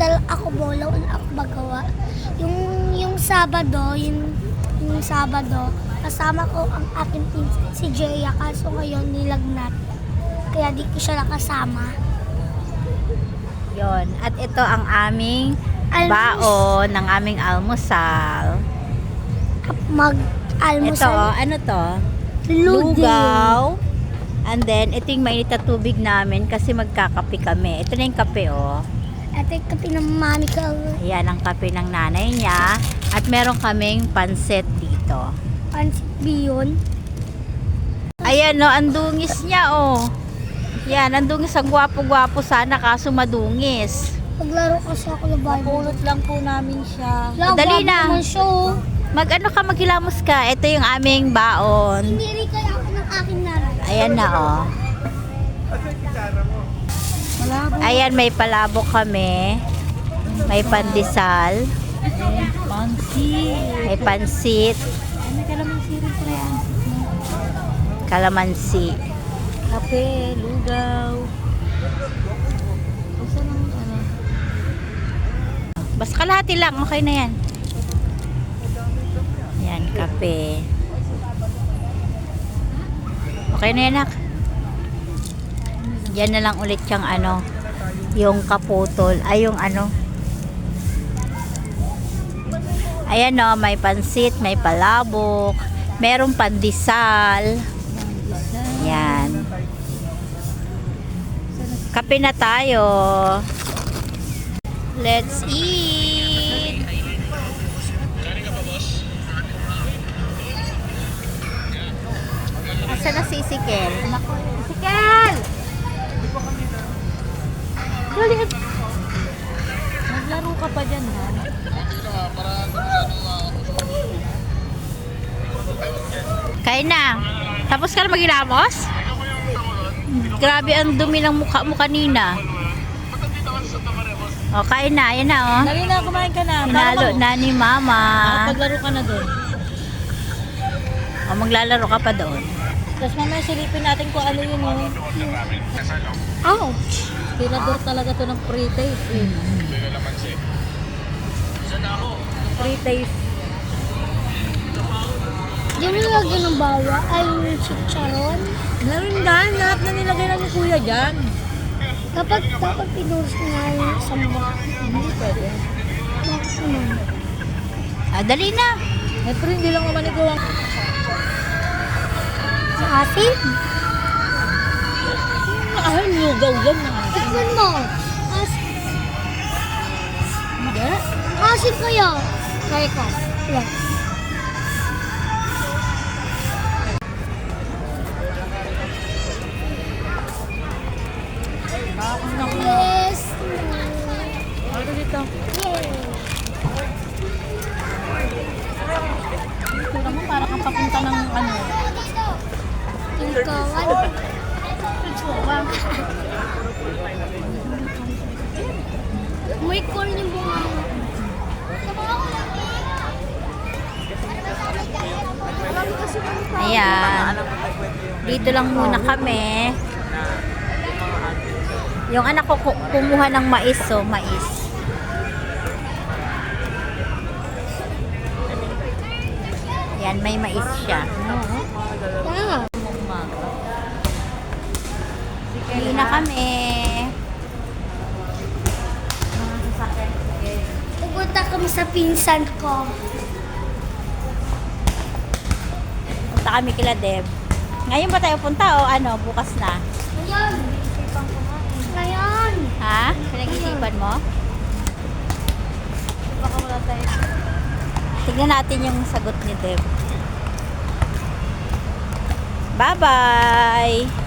dala ako bola, wala ako magawa. Yung Sabado, yung Sabado, kasama ko ang aking pinsan, si Jeya, kaso ngayon nilagnat. Kaya di ko siya nakasama. Yon. At ito ang aming baon ng aming almusal. Ito, Mag-almusal. ano to? Lugaw. Lugaw. And then, ito yung mainit na tubig namin kasi magkakape kami. Ito na yung kape, oh. Ito yung kape ng mami ko. Ayan ang kape ng nanay niya. At meron kaming pansit dito. Pansit Biyon. Ayan, no, ang dungis niya, oh. Yan, ang dungis. Ang gwapo-gwapo sana kaso madungis. Paglaro kasi ako na Bible. Napulot lang po namin siya. Dali Dali na. naman siya, oh. Mag-ano ka, maghilamos ka. Ito yung aming baon. Hindi rin kaya ako ng aking nanay. Ayan na, oh. Ayan, may palabok kami. May pandesal. May pansit. Kalamansi. Kape, lugaw. Basta ng ano. Basta kalahati lang, okay na yan. Yan, kape. Okay na yan, nak. Yan na lang ulit yung ano, yung kaputol. Ay, yung ano. Ayan, no, may pansit, may palabok, merong pandesal. Yan. Kape na tayo. Let's eat. Asa na si Isikel? Isikel! Maglaro ka pa dyan, ha? Kain na. Tapos ka na maghilamos? Grabe ang dumi ng mukha mo kanina. O, kain na. Ayan na, oh. Dali na, kumain ka na. Hinalo na ni Mama. Paglaro ka na doon. O, maglalaro ka pa doon. Tapos mamaya silipin natin kung ano yun, oh. Ouch! Tirador talaga to ng pre-taste, eh. Pre-taste. Di mo nilagyan ng bawa ay yung chicharon. Meron dyan, lahat na nilagay na ni Kuya dyan. Dapat pinurus nga yung samba. Hindi pwede. Bakit naman? Dali na. Eh, pero hindi lang naman ikaw ang... Sa asin? Ay, lugaw yan na. Tikman mo. Asin. Hindi. Asin kaya. Kaya ka. Yan. Yes. Ano dito? Yay. Ito naman para kang papunta ng ano. Tingkawan. May corn yung bunga. Ayan. Dito lang muna kami. Yung anak ko kumuha ng mais, so mais. Yan, may mais siya. Yeah. Hindi na kami. Pupunta kami sa pinsan ko. Punta kami kila Deb. Ngayon ba tayo punta o ano, bukas na? Ngayon. Ngayon. Ha? Pinag-isipan mo? Baka wala tayo. Tignan natin yung sagot ni Deb. Bye-bye!